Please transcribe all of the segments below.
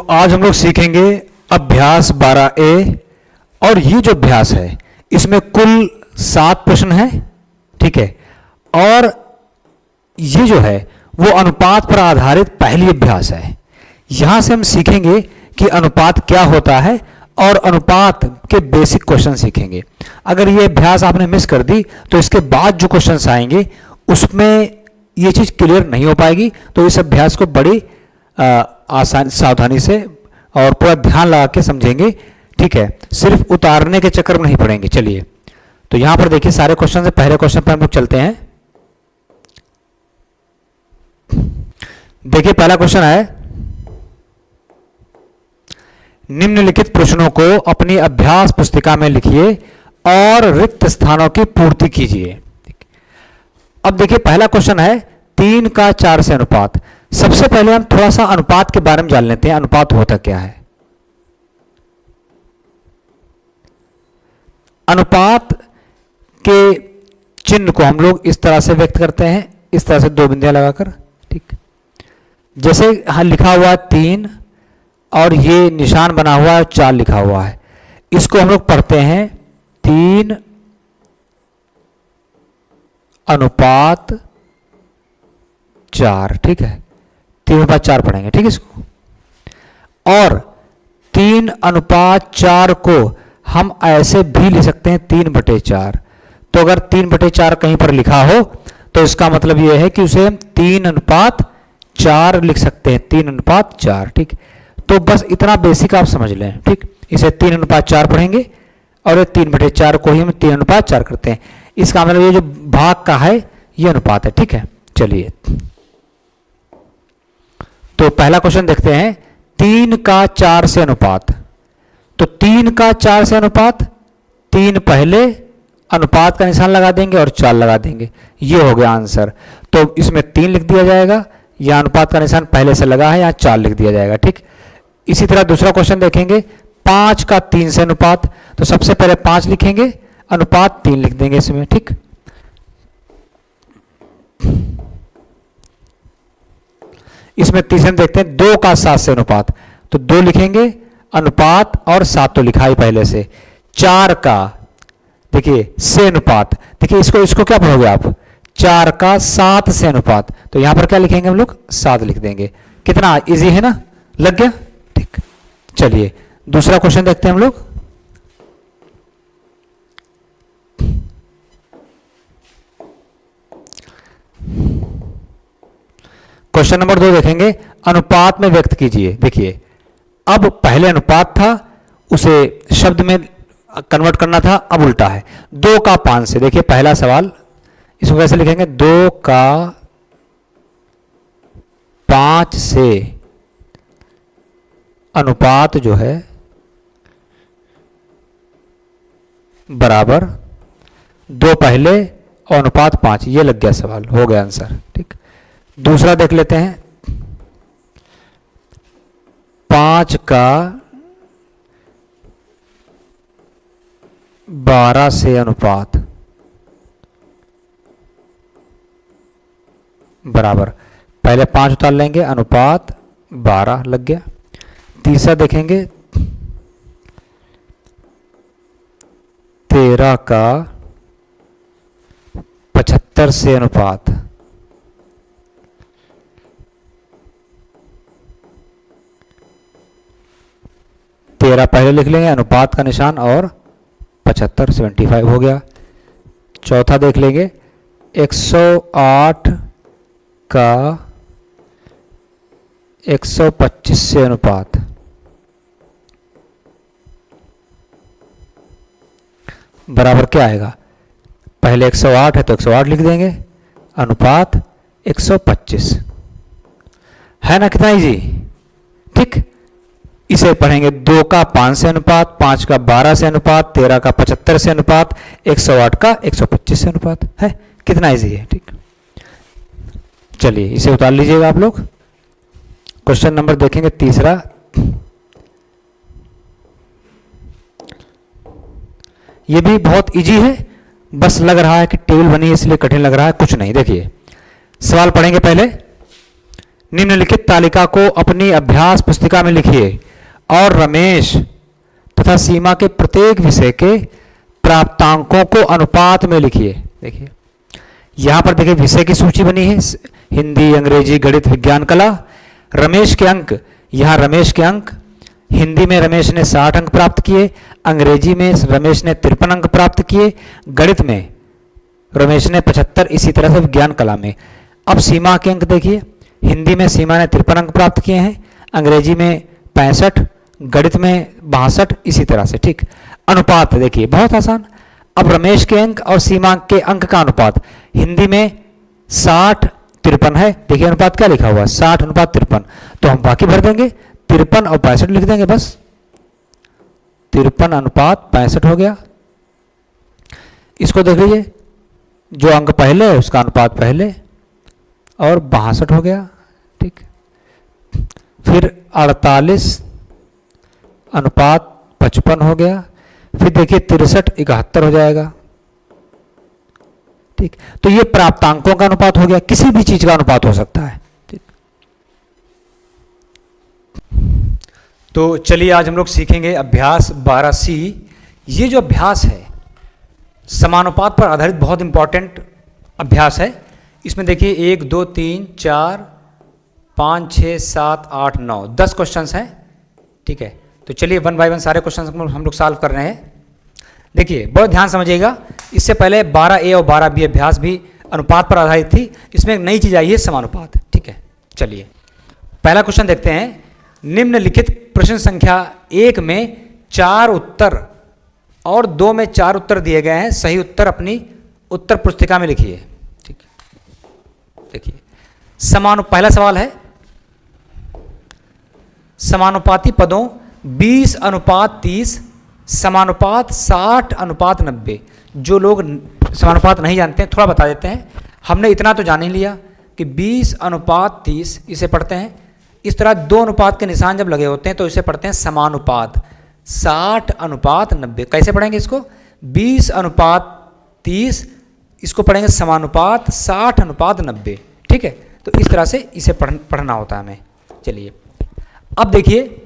आज हम लोग सीखेंगे अभ्यास 12A। और ये जो अभ्यास है इसमें कुल 7 प्रश्न हैं, ठीक है। और ये जो है वो अनुपात पर आधारित पहली अभ्यास है। यहां से हम सीखेंगे कि अनुपात क्या होता है और अनुपात के बेसिक क्वेश्चन सीखेंगे। अगर ये अभ्यास आपने मिस कर दी तो इसके बाद जो क्वेश्चंस आएंगे उसमें ये चीज क्लियर नहीं हो पाएगी। तो इस अभ्यास को बड़ी आसान सावधानी से और पूरा ध्यान लगा के समझेंगे, ठीक है। सिर्फ उतारने के चक्कर में नहीं पड़ेंगे। चलिए, तो यहां पर देखिए सारे क्वेश्चन से पहले क्वेश्चन पर हम लोग चलते हैं। देखिए पहला क्वेश्चन है, निम्नलिखित प्रश्नों को अपनी अभ्यास पुस्तिका में लिखिए और रिक्त स्थानों की पूर्ति कीजिए। अब देखिए पहला क्वेश्चन है 3 का 4 से अनुपात। सबसे पहले हम थोड़ा सा अनुपात के बारे में जान लेते हैं। अनुपात होता क्या है? अनुपात के चिन्ह को हम लोग इस तरह से व्यक्त करते हैं, इस तरह से 2 बिंदियां लगाकर, ठीक। जैसे लिखा हुआ 3 और ये निशान बना हुआ है 4 लिखा हुआ है, इसको हम लोग पढ़ते हैं 3 अनुपात 4, ठीक है। 3 अनुपात 4 पढ़ेंगे, ठीक है इसको। और 3 अनुपात 4 को हम ऐसे भी लिख सकते हैं 3/4। तो अगर 3/4 कहीं पर लिखा हो तो इसका मतलब यह है कि उसे हम 3 अनुपात 4 लिख सकते हैं, 3 अनुपात 4, ठीक। तो बस इतना बेसिक आप समझ लें, ठीक। इसे 3 अनुपात 4 पढ़ेंगे और ये 3/4 को ही हम 3 अनुपात 4 करते हैं। इसका मतलब ये जो भाग का है ये अनुपात है, ठीक है। चलिए, तो पहला क्वेश्चन देखते हैं, 3 का 4 से अनुपात। तो 3 का 4 से अनुपात, 3 पहले अनुपात का निशान लगा देंगे और 4 लगा देंगे, ये हो गया आंसर। तो इसमें 3 लिख दिया जाएगा, या अनुपात का निशान पहले से लगा है, यहाँ 4 लिख दिया जाएगा, ठीक। इसी तरह दूसरा क्वेश्चन देखेंगे, 5 का 3 से अनुपात। तो सबसे पहले 5 लिखेंगे, अनुपात 3 लिख देंगे इसमें, ठीक। इसमें तीसरे देखते हैं 2 का 7 से अनुपात। तो 2 लिखेंगे, अनुपात और 7 तो लिखा ही पहले से। 4 का देखिए से अनुपात, देखिए इसको क्या पढ़ोगे आप, 4 का 7 से अनुपात। तो यहां पर क्या लिखेंगे हम लोग, 7 लिख देंगे। कितना इजी है ना, लग गया, ठीक। चलिए दूसरा क्वेश्चन देखते हैं हम लोग। क्वेश्चन नंबर 2 देखेंगे, अनुपात में व्यक्त कीजिए। देखिए अब पहले अनुपात था, उसे शब्द में कन्वर्ट करना था, अब उल्टा है। 2 का 5 से, देखिए पहला सवाल, इसको कैसे लिखेंगे, 2 का 5 से अनुपात जो है बराबर 2 पहले और अनुपात 5, ये लग गया सवाल, हो गया आंसर, ठीक। दूसरा देख लेते हैं, 5 का 12 से अनुपात बराबर, पहले 5 उतार लेंगे, अनुपात 12 लग गया। तीसरा देखेंगे, 13 का 75 से अनुपात, तेरह पहले लिख लेंगे, अनुपात का निशान और 75 75 हो गया। चौथा देख लेंगे, 108 का 125 से अनुपात बराबर क्या आएगा, पहले 108 है तो 108 लिख देंगे, अनुपात 125 है ना। कितना इजी, ठीक। इसे पढ़ेंगे 2 का 5 से अनुपात, 5 का 12 से अनुपात, 13 का 75 से अनुपात, 108 का 125 से अनुपात है। कितना इजी है, ठीक। चलिए इसे उतार लीजिएगा आप लोग। क्वेश्चन नंबर देखेंगे तीसरा, ये भी बहुत इजी है, बस लग रहा है कि टेबल बनी है इसलिए कठिन लग रहा है, कुछ नहीं। देखिए सवाल पढ़ेंगे पहले, निम्नलिखित तालिका को अपनी अभ्यास पुस्तिका में लिखिए और रमेश तथा सीमा के प्रत्येक विषय के प्राप्तांकों को अनुपात में लिखिए। देखिए यहां पर देखिए विषय की सूची बनी है, हिंदी, अंग्रेजी, गणित, विज्ञान, कला। रमेश के अंक, यहां रमेश के अंक, हिंदी में रमेश ने 60 अंक प्राप्त किए, अंग्रेजी में रमेश ने 53 अंक प्राप्त किए, गणित में रमेश ने 75, इसी तरह से विज्ञान कला में। अब सीमा के अंक देखिए, हिंदी में सीमा ने 53 अंक प्राप्त किए हैं, अंग्रेजी में 65, गणित में 62, इसी तरह से। ठीक, अनुपात देखिए बहुत आसान। अब रमेश के अंक और सीमा के अंक का अनुपात, हिंदी में 60-53 है। देखिए अनुपात क्या लिखा हुआ है, 60:53। तो हम बाकी भर देंगे, 53 और 65 लिख देंगे बस। 53:65 हो गया। इसको देख लीजिए, जो अंक पहले है उसका अनुपात पहले, और 62 हो गया। ठीक, फिर 48:55 हो गया। फिर देखिए 63:71 हो जाएगा। ठीक, तो ये प्राप्तांकों का अनुपात हो गया, किसी भी चीज का अनुपात हो सकता है। ठीक, तो चलिए आज हम लोग सीखेंगे अभ्यास 12C। ये जो अभ्यास है समानुपात पर आधारित बहुत इंपॉर्टेंट अभ्यास है। इसमें देखिए 1 2 3 4 5 6 7 8 9 10 क्वेश्चंस हैं। ठीक है, तो चलिए 1 बाय 1 सारे क्वेश्चंस हम लोग सॉल्व कर रहे हैं। देखिए बहुत ध्यान समझिएगा, इससे पहले 12A और 12B अभ्यास भी अनुपात पर आधारित थी। इसमें एक नई चीज आई है, समानुपात। ठीक है, चलिए पहला क्वेश्चन देखते हैं। निम्नलिखित प्रश्न संख्या 1 में 4 उत्तर और 2 में 4 उत्तर दिए गए हैं। सही उत्तर अपनी उत्तर पुस्तिका में लिखिए। ठीक, देखिए पहला सवाल है, समानुपाती पदों 20:30, समानुपात 60:90। जो लोग समानुपात नहीं जानते हैं थोड़ा बता देते हैं। हमने इतना तो जान ही लिया कि 20:30 इसे पढ़ते हैं इस तरह। 2 अनुपात के निशान जब लगे होते हैं तो इसे पढ़ते हैं समानुपात। 60:90 कैसे पढ़ेंगे इसको, 20:30 इसको पढ़ेंगे समानुपात 60:90। ठीक है, तो इस तरह से इसे पढ़ना होता है हमें। चलिए अब देखिए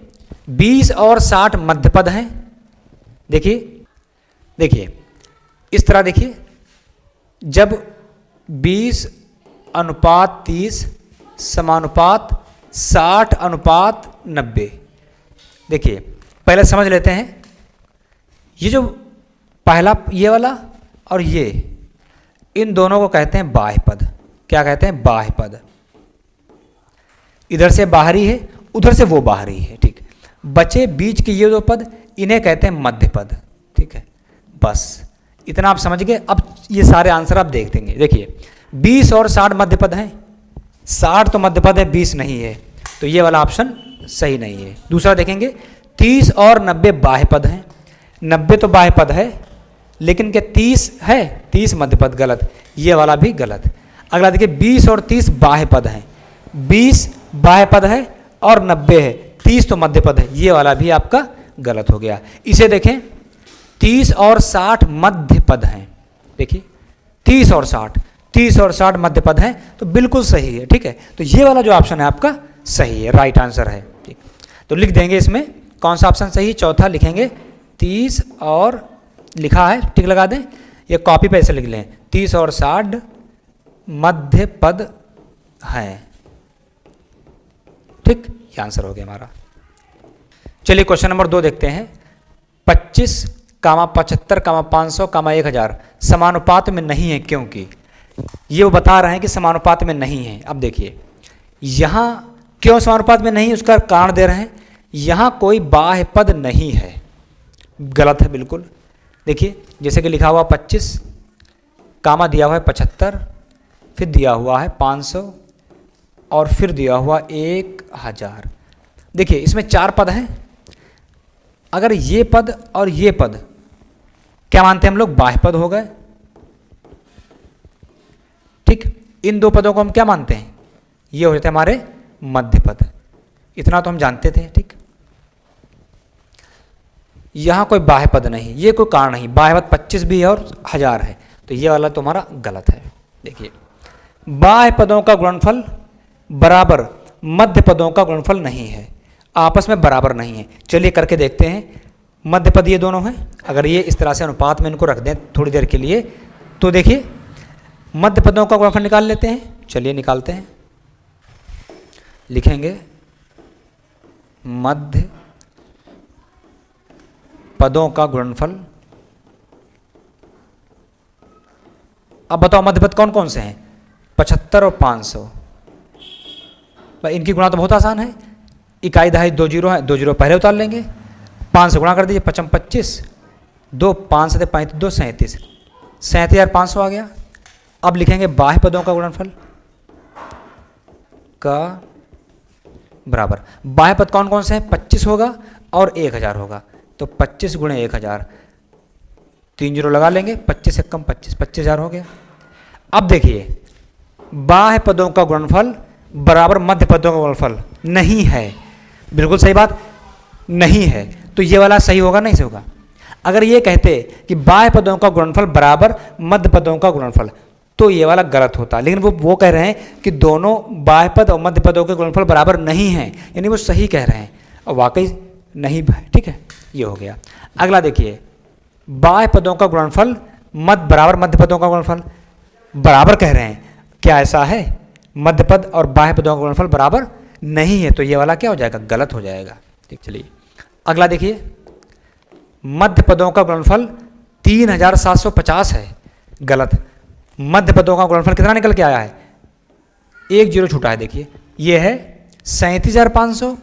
20 और 60 मध्य पद हैं। देखिए इस तरह देखिए, जब 20:30 समानुपात 60:90। देखिए पहले समझ लेते हैं, ये जो पहला ये वाला और ये, इन दोनों को कहते हैं बाह्य पद। क्या कहते हैं, बाह्य पद। इधर से बाहरी है, उधर से वो बाहरी है। ठीक, बचे बीच के ये 2 पद, इन्हें कहते हैं मध्य पद। ठीक है, बस इतना आप समझ गए। अब ये सारे आंसर आप देख देंगे। देखिए 20 और 60 मध्य पद हैं, 60 तो मध्य पद है, 20 नहीं है, तो ये वाला ऑप्शन सही नहीं है। दूसरा देखेंगे 30 और 90 बाह्य पद हैं। 90 तो बाह्य पद है, लेकिन क्या 30 है, 30 मध्य पद, गलत, ये वाला भी गलत। अगला देखिए 20 और 30 बाह्य पद हैं। 20 बाह्य पद है और 90 है, 30 तो मध्य पद है, ये वाला भी आपका गलत हो गया। इसे देखें 30 और 60 मध्य पद हैं। देखिए 30 और 60 मध्य पद हैं, तो बिल्कुल सही है। ठीक है, तो ये वाला जो ऑप्शन है आपका सही है, राइट आंसर है। ठीक, तो लिख देंगे इसमें कौन सा ऑप्शन सही है। चौथा लिखेंगे 30 और लिखा है, टिक लगा दें, ये कॉपी पे ऐसे लिख लें, 30 और 60 मध्य पद हैं। ठीक, ये आंसर हो गया हमारा। चलिए क्वेश्चन नंबर 2 देखते हैं। 25, 75, 500, 1000 समानुपात में नहीं है, क्योंकि ये वो बता रहे हैं कि समानुपात में नहीं है। अब देखिए यहां क्यों समानुपात में नहीं है, उसका कारण दे रहे हैं। यहां कोई बाह्य पद नहीं है, गलत है बिल्कुल। देखिए जैसे कि लिखा हुआ 25, कामा दिया हुआ है 75, फिर दिया हुआ है 500 और फिर दिया हुआ 1000। देखिए इसमें 4 पद हैं। अगर ये पद और ये पद क्या मानते हैं हम लोग, बाह्य पद हो गए। ठीक, इन 2 पदों को हम क्या मानते हैं, ये हो जाते हैं हमारे मध्य पद। इतना तो हम जानते थे। ठीक, यहां कोई बाह्य पद नहीं, ये कोई कारण नहीं। बाह्य पद 25 भी है और 1000 है, तो ये वाला तुम्हारा गलत है। देखिए बाह्य पदों का गुणनफल बराबर मध्य पदों का गुणनफल नहीं है, आपस में बराबर नहीं है। चलिए करके देखते हैं। मध्य पद ये दोनों हैं, अगर ये इस तरह से अनुपात में इनको रख दें थोड़ी देर के लिए, तो देखिए मध्य पदों का गुणनफल निकाल लेते हैं। चलिए निकालते हैं। लिखेंगे मध्य पदों का गुणनफल। अब बताओ मध्य पद कौन कौन से हैं? 75 और 500। भाई इनकी गुणा तो बहुत आसान है, इकाई दहाई 2 जीरो है, 2 जीरो पहले उतार लेंगे, 5 से गुणा कर दीजिए, 55 25, 2 5 से 35 2 37, 37,500 आ गया। अब लिखेंगे बाह्य पदों का गुणनफल का बराबर, बाह्य पद कौन कौन से हैं? 25 होगा और 1000 होगा, तो 25 गुणे 1000, 3 जीरो लगा लेंगे, 25 से कम 25, 25,000 हो गया। अब देखिए बाह्य पदों का गुणनफल बराबर मध्य पदों का गुणनफल नहीं है, बिल्कुल सही बात नहीं है, तो ये वाला सही होगा नहीं सही होगा? अगर ये कहते कि बाह्य पदों का गुणनफल बराबर मध्य पदों का गुणनफल, तो ये वाला गलत होता, लेकिन वो कह रहे हैं कि दोनों बाह्य पद और मध्य पदों के गुणनफल बराबर नहीं हैं, यानी वो सही कह रहे हैं और वाकई नहीं है। ठीक है, ये हो गया। अगला देखिए, बाह्य पदों का गुणनफल बराबर मध्य पदों का गुणनफल बराबर कह रहे हैं, क्या ऐसा है? मध्य पद और बाह्य पदों का गुणनफल बराबर नहीं है, तो ये वाला क्या हो जाएगा? गलत हो जाएगा। ठीक, चलिए अगला देखिए, मध्य पदों का गुणनफल 3750 है, गलत। मध्य पदों का गुणनफल कितना निकल के आया है? 1 जीरो छूटा है, देखिए ये है 37,500,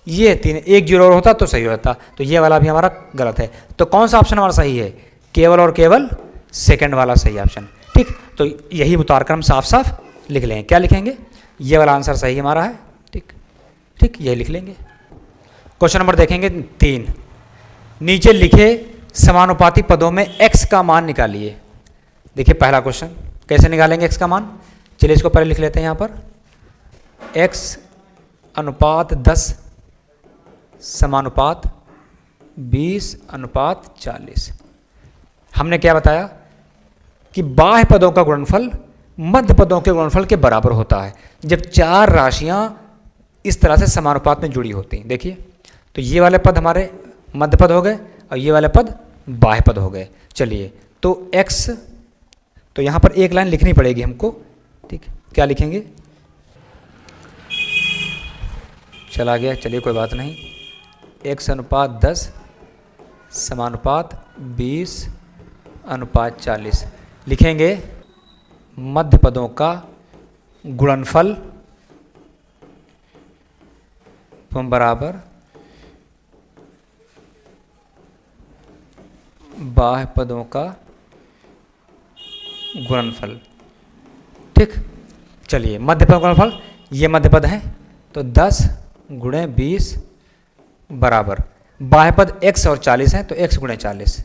ये 3, 1 जीरो और होता तो सही होता, तो ये वाला भी हमारा गलत है। तो कौन सा ऑप्शन हमारा सही है? केवल और केवल सेकंड वाला सही ऑप्शन। ठीक, तो यही उतार कर हम साफ साफ लिख लें। क्या लिखेंगे? ये वाला आंसर सही हमारा है। ठीक ठीक, ये लिख लेंगे। क्वेश्चन नंबर देखेंगे 3, नीचे लिखे समानुपाती पदों में x का मान निकालिए। देखिए पहला क्वेश्चन, कैसे निकालेंगे x का मान? चलिए इसको पहले लिख लेते हैं। यहाँ पर x अनुपात 10 समानुपात 20 अनुपात 40। हमने क्या बताया कि बाह्य पदों का गुणनफल मध्य पदों के गुणनफल के बराबर होता है जब 4 राशियां इस तरह से समानुपात में जुड़ी होती हैं। देखिए, तो ये वाले पद हमारे मध्य पद हो गए और ये वाले पद बाह्य पद हो गए। चलिए, तो x, तो यहाँ पर एक लाइन लिखनी पड़ेगी हमको। ठीक, क्या लिखेंगे? चला गया, चलिए कोई बात नहीं। x अनुपात 10 समानुपात 20 अनुपात 40 लिखेंगे। मध्य पदों का गुणनफल बराबर बाह्य पदों का गुणनफल। ठीक, चलिए मध्य पद गुणनफल, ये मध्य पद है, तो 10 गुणे 20 बराबर बाह्य पद x और 40 है, तो x गुणे 40।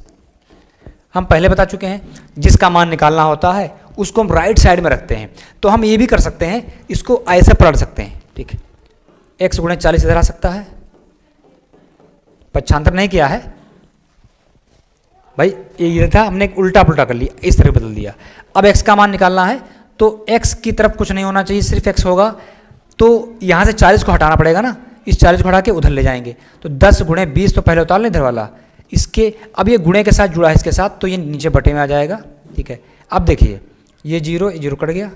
हम पहले बता चुके हैं, जिसका मान निकालना होता है उसको हम राइट साइड में रखते हैं। तो हम ये भी कर सकते हैं, इसको ऐसे पलट सकते हैं। ठीक है, x गुणे 40 इधर आ सकता है, पक्षांतर नहीं किया है भाई, ये था, हमने उल्टा पुल्टा कर लिया, इस तरह बदल दिया। अब x का मान निकालना है, तो x की तरफ कुछ नहीं होना चाहिए, सिर्फ x होगा। तो यहाँ से 40 को हटाना पड़ेगा ना, इस 40 को हटा के उधर ले जाएंगे, तो 10 गुणे 20 तो पहले उतार लें इधर वाला, इसके अब ये गुणे के साथ जुड़ा है इसके साथ, तो ये नीचे बटे में आ जाएगा। ठीक है, अब देखिए ये जीरो कट गया,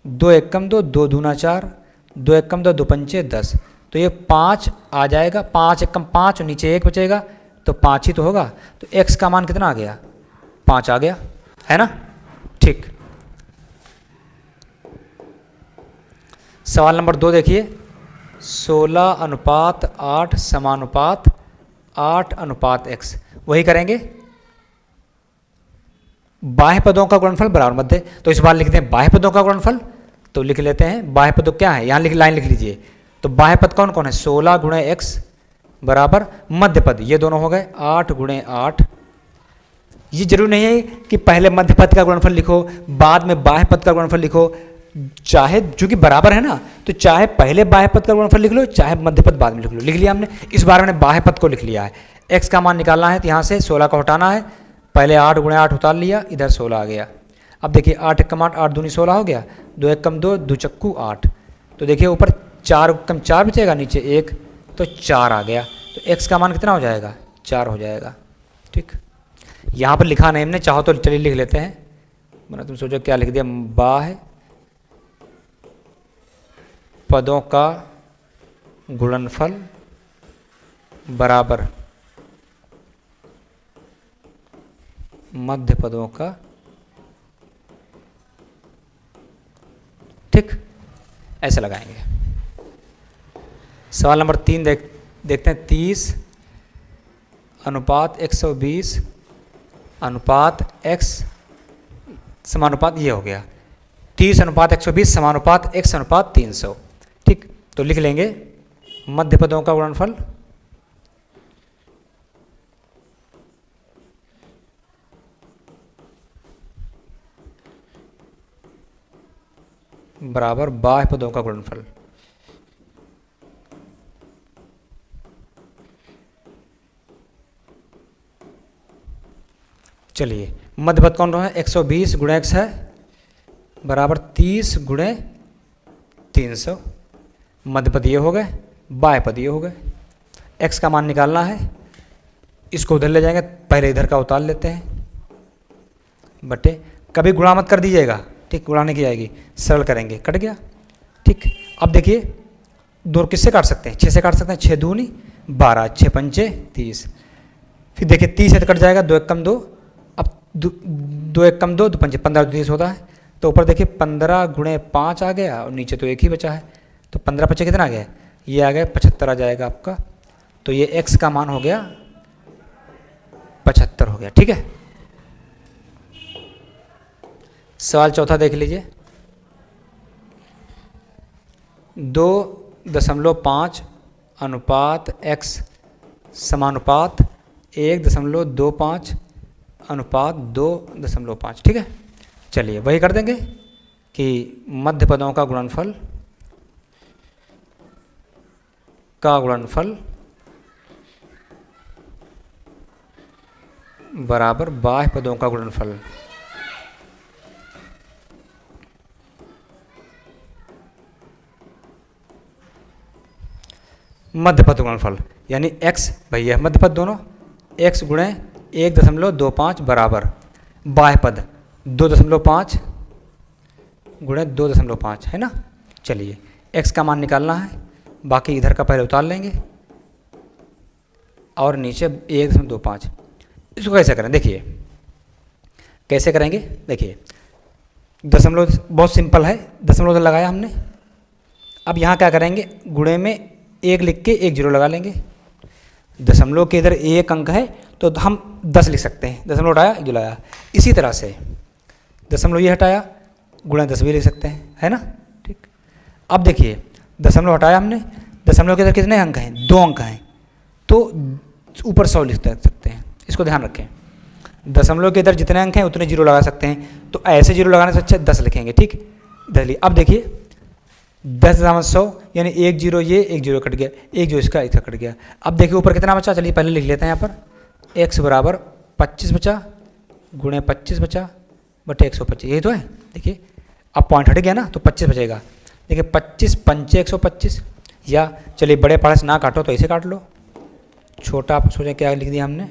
2 एक कम 2, 2 दूना 4, 2 एक कम 2, 2 पंचे 10, तो ये 5 आ जाएगा, 5 एक कम 5 और नीचे 1 बचेगा, तो 5 ही तो होगा। तो x का मान कितना आ गया? 5 आ गया, है ना? ठीक, सवाल नंबर 2 देखिए, 16 अनुपात 8 समानुपात 8 अनुपात x। वही करेंगे, बाह्य पदों का गुणनफल बराबर मध्य, तो इस बार लिखते हैं बाह्य पदों का गुणनफल, तो लिख लेते हैं बाह्य पद क्या है, यहाँ लाइन लिख लीजिए। तो बाह्य पद कौन कौन है? 16 गुणे x बराबर मध्य पद, ये दोनों हो गए 8 गुणे 8। ये जरूरी नहीं है कि पहले मध्य पद का गुणनफल लिखो बाद में बाह्य पद का गुणनफल लिखो, चाहे चूंकि बराबर है ना, तो चाहे पहले बाह्य पद का गुणनफल लिख लो, चाहे मध्य पद बाद में लिख लो। लिख लिया हमने, इस बार हमने बाह्य पद को लिख लिया है। x का मान निकालना है, तो यहाँ से 16 को हटाना है, पहले 8 गुणे 8 उतार लिया, इधर 16 आ गया। अब देखिए 8 एक कम 8, 8 दूनी 16 हो गया, 2 एक कम 2, 2 चक्कू 8, तो देखिए ऊपर 4 कम 4 बचेगा, नीचे 1 तो 4 आ गया। तो x का मान कितना हो जाएगा? 4 हो जाएगा। ठीक, यहाँ पर लिखा नहीं हमने, चाहो तो चलिए लिख लेते हैं, वरना तुम सोचो क्या लिख दिया। बाह्य पदों का गुणनफल बराबर मध्य पदों का। ठीक, ऐसे लगाएंगे। सवाल नंबर 3 देखते हैं। 30 अनुपात 120 अनुपात x समानुपात ये हो गया। 30 अनुपात 120 समानुपात x अनुपात 300। ठीक, तो लिख लेंगे मध्य पदों का गुणनफल बराबर बाह्य पदों का गुणनफल। चलिए, मध्य पद कौन है? 120 गुणे x है बराबर 30 गुणे 300। मध्य पद ये हो गए, बाह्य पद ये हो गए। x का मान निकालना है, इसको उधर ले जाएंगे, पहले इधर का उतार लेते हैं बटे, कभी गुणा मत कर दीजिएगा। ठीक, गुणा नहीं की जाएगी, सरल करेंगे, कट गया। ठीक, अब देखिए 2 किससे काट सकते हैं? 6 से काट सकते हैं। 6 दूनी 12, 6 पंचे 30। फिर देखिए 30 से कट जाएगा, 2 1 कम 2, अब 2 1 कम 2, 2 पंचे 15, 30 होता है। तो ऊपर देखिए 15 गुणे 5 आ गया और नीचे तो 1 ही बचा है। तो 15 पचे कितना आ गया? ये आ गया 75 आ जाएगा आपका। तो ये x का मान हो गया 75 हो गया। ठीक है, सवाल चौथा देख लीजिए। 2.5 अनुपात x समानुपात 1.25 अनुपात 2.5। ठीक है, चलिए वही कर देंगे कि मध्य पदों का गुणनफल बराबर बाह्य पदों का गुणनफल। मध्य पद गुणनफल यानी x, भैया मध्य पद दोनों, x गुणे 1.25 बराबर बाह्य पद 2.5 गुणे 2.5 है ना। चलिए x का मान निकालना है, बाकी इधर का पहले उतार लेंगे और नीचे 1.25। इसको कैसे करें? देखिए कैसे करेंगे। देखिए दशमलव बहुत सिंपल है, दशमलव लगाया हमने। अब यहाँ क्या करेंगे? गुणे में 1 लिख के 1 जीरो लगा लेंगे। दशमलव के इधर 1 अंक है तो हम 10 लिख सकते हैं। दशमलव हटाया, 1 लगाया। इसी तरह से दशमलव ये हटाया, गुणा 10 भी लिख सकते हैं, है ना। ठीक, अब देखिए दशमलव हटाया हमने, दशमलव के इधर कितने अंक हैं? 2 अंक हैं, तो ऊपर 100 लिख सकते हैं। इसको ध्यान रखें, दशमलव के इधर जितने अंक हैं उतने जीरो लगा सकते हैं। तो ऐसे जीरो लगाने से अच्छा 10 लिखेंगे। ठीक, 10 लिख। अब देखिए 10 यानी 1 जीरो ये, 1 जीरो कट गया, 1 जो इसका कट गया। अब देखिए ऊपर कितना बचा? चलिए पहले लिख लेते हैं। यहाँ पर x बराबर 25 बचा गुणे 25 बचा बटे 125, यही तो है। देखिए अब पॉइंट हट गया ना, तो 25 बचेगा। देखिए 25 पंचे 125, या चलिए बड़े पहाड़ से ना काटो तो ऐसे काट लो। छोटा आप सोचें क्या लिख दिया हमने,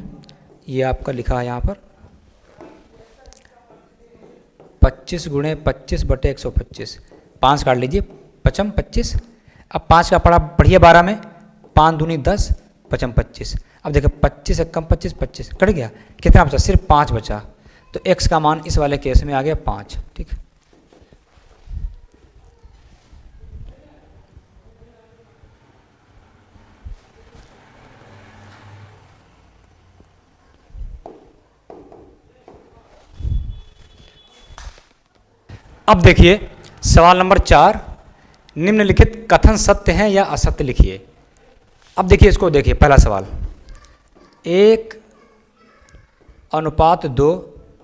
ये आपका लिखा है यहाँ पर 25 गुणे 25 बटे 125। 5 काट लीजिए, 5 25। अब 5 का पढ़ा पढ़िए 12 में, 5 दूनी 10, 5 25। अब देखिए 25 से कम 25, 25 कट गया। कितना बचा? सिर्फ 5 बचा। तो x का मान इस वाले केस में आ गया 5। ठीक, अब देखिए सवाल नंबर 4, निम्नलिखित कथन सत्य हैं या असत्य लिखिए। अब देखिए इसको, देखिए पहला सवाल, 1 अनुपात 2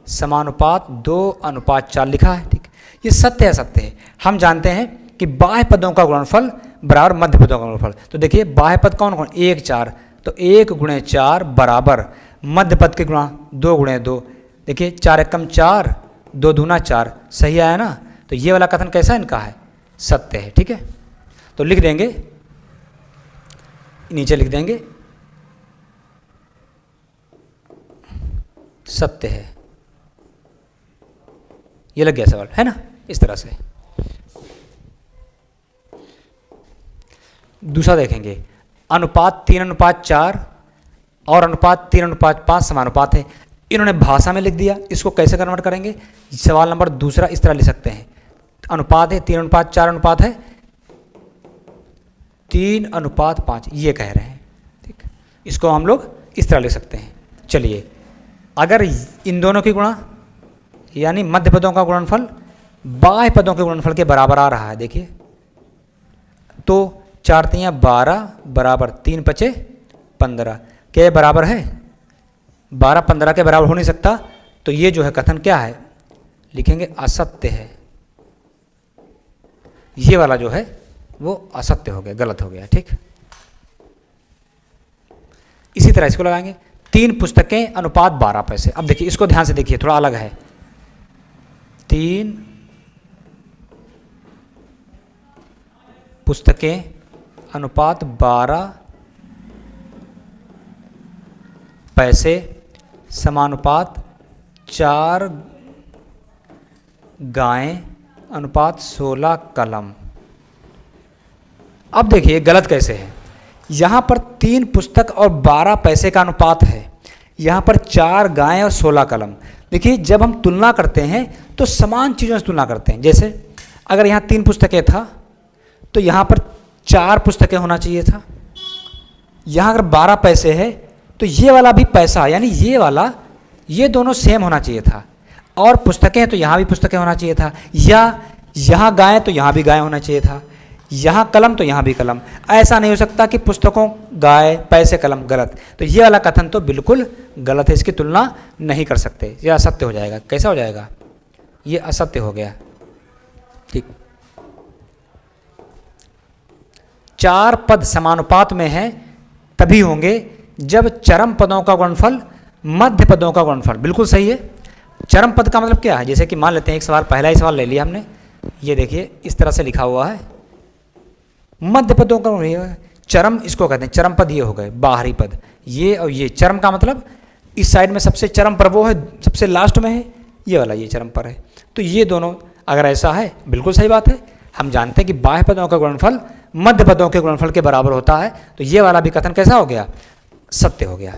समानुपात 2 अनुपात 4 लिखा है। ठीक, ये सत्य है, असत्य है। हम जानते हैं कि बाह्य पदों का गुणनफल बराबर मध्य पदों का गुणनफल। तो देखिए बाह्य पद कौन कौन? 1 4, तो 1 गुणे 4 बराबर मध्य पद के गुणा 2 गुणे 2। देखिए 4 एकम 4, 2 दूना 4, सही आया ना। तो ये वाला कथन कैसा इनका है? सत्य है। ठीक है, तो लिख देंगे, नीचे लिख देंगे सत्य है। ये लग गया सवाल, है ना, इस तरह से। दूसरा देखेंगे, अनुपात 3:4 और अनुपात 3:5 समानुपात है। इन्होंने भाषा में लिख दिया, इसको कैसे कन्वर्ट करेंगे? सवाल नंबर दूसरा इस तरह लिख सकते हैं, अनुपात है 3:4 अनुपात है 3:5, ये कह रहे हैं, ठीक। इसको हम लोग इस तरह लिख सकते हैं। चलिए, अगर इन दोनों की गुणा यानी मध्य पदों का गुणनफल बाह्य पदों के गुणनफल के बराबर आ रहा है, देखिए, तो 4 तियां 12 बराबर 3 पचे 15, क्या बराबर है? 12 15 के बराबर हो नहीं सकता, तो ये जो है कथन क्या है? लिखेंगे असत्य है। ये वाला जो है वो असत्य हो गया, गलत हो गया, ठीक। इसी तरह इसको लगाएंगे, 3 पुस्तकें अनुपात 12 पैसे। अब देखिए, इसको ध्यान से देखिए, थोड़ा अलग है। 3 पुस्तकें अनुपात 12 पैसे समानुपात 4 गायें अनुपात 16 कलम। अब देखिए गलत कैसे है, यहां पर 3 पुस्तक और 12 पैसे का अनुपात है, यहां पर 4 गायें और 16 कलम। देखिए, जब हम तुलना करते हैं तो समान चीज़ों से तुलना करते हैं। जैसे अगर यहाँ 3 पुस्तकें था तो यहाँ पर 4 पुस्तकें होना चाहिए था। यहाँ अगर 12 पैसे है तो ये वाला भी पैसा, यानी ये वाला, ये दोनों सेम होना चाहिए था। और पुस्तकें तो यहाँ भी पुस्तकें होना चाहिए था, या यहाँ गाय तो यहाँ भी गाय होना चाहिए था, यहाँ कलम तो यहाँ भी कलम। ऐसा नहीं हो सकता कि पुस्तकों गाय पैसे कलम, गलत। तो ये वाला कथन तो बिल्कुल गलत है, इसकी तुलना नहीं कर सकते, ये असत्य हो जाएगा। कैसा हो जाएगा? ये असत्य हो गया, ठीक। 4 पद समानुपात में हैं तभी होंगे जब चरम पदों का गुणनफल मध्य पदों का गुणनफल, बिल्कुल सही है। चरम पद का मतलब क्या है? जैसे कि मान लेते हैं एक सवाल, पहला ही सवाल ले लिया हमने, ये देखिए इस तरह से लिखा हुआ है, मध्य पदों का चरम इसको कहते हैं। चरम पद ये हो गए, बाहरी पद ये और ये। चरम का मतलब इस साइड में सबसे चरम पर वो है, सबसे लास्ट में है, ये वाला ये चरम पर है। तो ये दोनों अगर ऐसा है, बिल्कुल सही बात है। हम जानते हैं कि बाह्य पदों का गुणनफल मध्य पदों के गुणनफल के बराबर होता है, तो ये वाला भी कथन कैसा हो गया? सत्य हो गया।